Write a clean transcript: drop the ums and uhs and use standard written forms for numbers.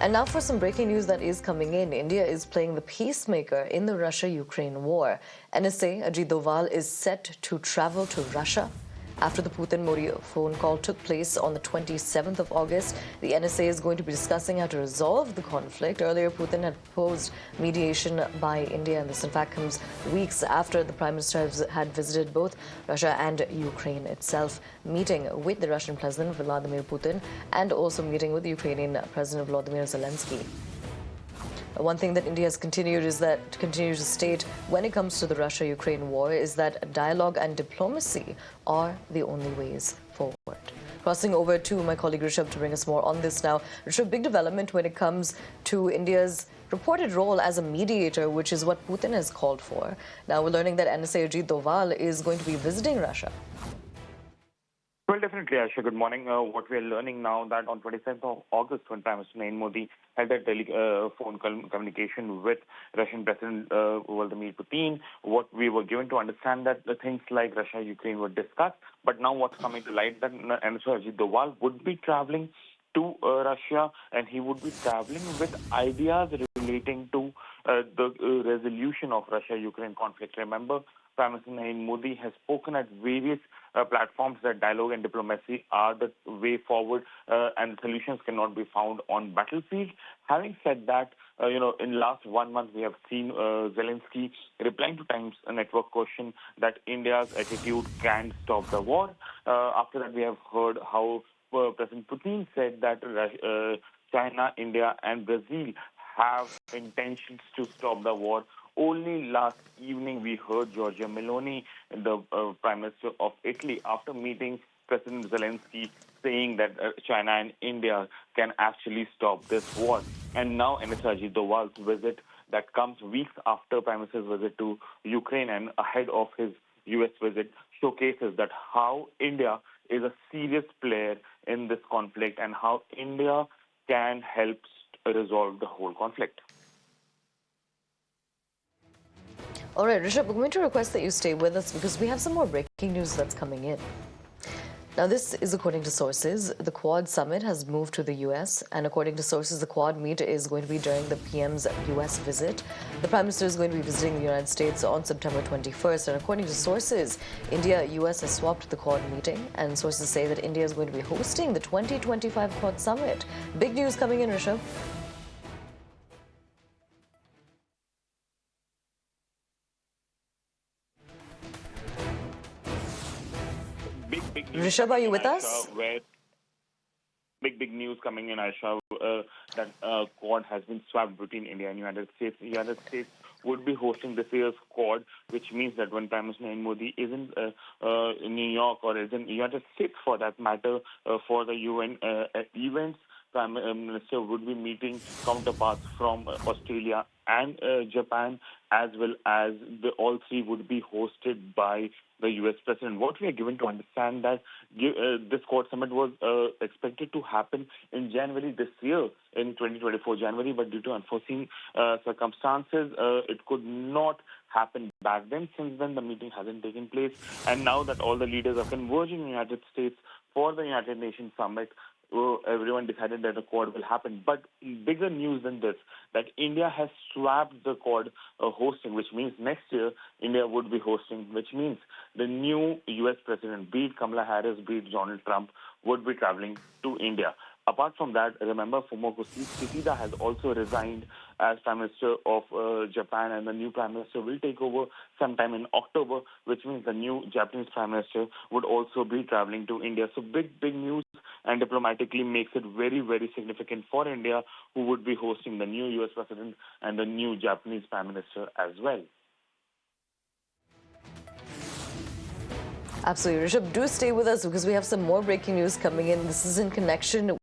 And now for some breaking news that is coming in. India is playing the peacemaker in the Russia-Ukraine war. NSA Ajit Doval is set to travel to Russia after the Putin-Modi phone call took place on the 27th of August. The NSA is going to be discussing how to resolve the conflict. Earlier, Putin had proposed mediation by India, and this in fact comes weeks after the Prime Minister had visited both Russia and Ukraine itself, meeting with the Russian President Vladimir Putin and also meeting with the Ukrainian President Volodymyr Zelensky. One thing that India has continues to state when it comes to the Russia-Ukraine war is that dialogue and diplomacy are the only ways forward. Crossing over to my colleague Rishabh to bring us more on this now. Rishabh, big development when it comes to India's reported role as a mediator, which is what Putin has called for. Now we're learning that NSA Ajit Doval is going to be visiting Russia. Well, definitely, Asha. Good morning. What we are learning now that on 27th of August, when Prime Minister Narendra Modi had that phone communication with Russian President Vladimir Putin, what we were given to understand that the things like Russia-Ukraine were discussed. But now what's coming to light that NSA Ajit Doval would be traveling to Russia, and he would be traveling with ideas relating to the resolution of Russia-Ukraine conflict. Remember, Prime Minister Narendra Modi has spoken at various platforms that dialogue and diplomacy are the way forward, and solutions cannot be found on battlefield. Having said that, in last 1 month we have seen Zelensky replying to Times Network question that India's attitude can stop the war. After that, we have heard how President Putin said that China, India, and Brazil have intentions to stop the war. Only last evening, we heard Giorgia Meloni, the Prime Minister of Italy, after meeting President Zelensky, saying that China and India can actually stop this war. And now NSA Ajit Doval's visit that comes weeks after Prime Minister's visit to Ukraine and ahead of his U.S. visit showcases that how India is a serious player in this conflict and how India can help resolve the whole conflict. All right, Rishabh, we're going to request that you stay with us because we have some more breaking news that's coming in. Now, this is according to sources. The Quad summit has moved to the U.S., and according to sources, the Quad meet is going to be during the PM's U.S. visit. The Prime Minister is going to be visiting the United States on September 21st, and according to sources, India-U.S. has swapped the Quad meeting, and sources say that India is going to be hosting the 2025 Quad summit. Big news coming in, Rishabh. Big news. Rishabh, are you with us? Big news coming in, Aisha, that Quad has been swapped between India and United States. The United States would be hosting this year's Quad, which means that when Prime Minister Narendra Modi is in New York or is in United States, for that matter, for the UN events, Prime Minister would be meeting counterparts from Australia and Japan, as well as all three would be hosted by the U.S. President. What we are given to understand that this Quad summit was expected to happen in January this year, in 2024 January, but due to unforeseen circumstances, it could not happen back then. Since then, the meeting hasn't taken place, and now that all the leaders are converging in the United States for the United Nations summit, everyone decided that the Quad will happen. But bigger news than this, that India has swapped the Quad hosting, which means next year India would be hosting, which means the new U.S. President, be it Kamala Harris, be it Donald Trump, would be traveling to India. Apart from that, remember, Fumio Kishida has also resigned as Prime Minister of Japan, and the new Prime Minister will take over sometime in October, which means the new Japanese Prime Minister would also be traveling to India. So big news, and diplomatically makes it very, very significant for India, who would be hosting the new U.S. President and the new Japanese Prime Minister as well. Absolutely. Rishabh, do stay with us because we have some more breaking news coming in. This is in connection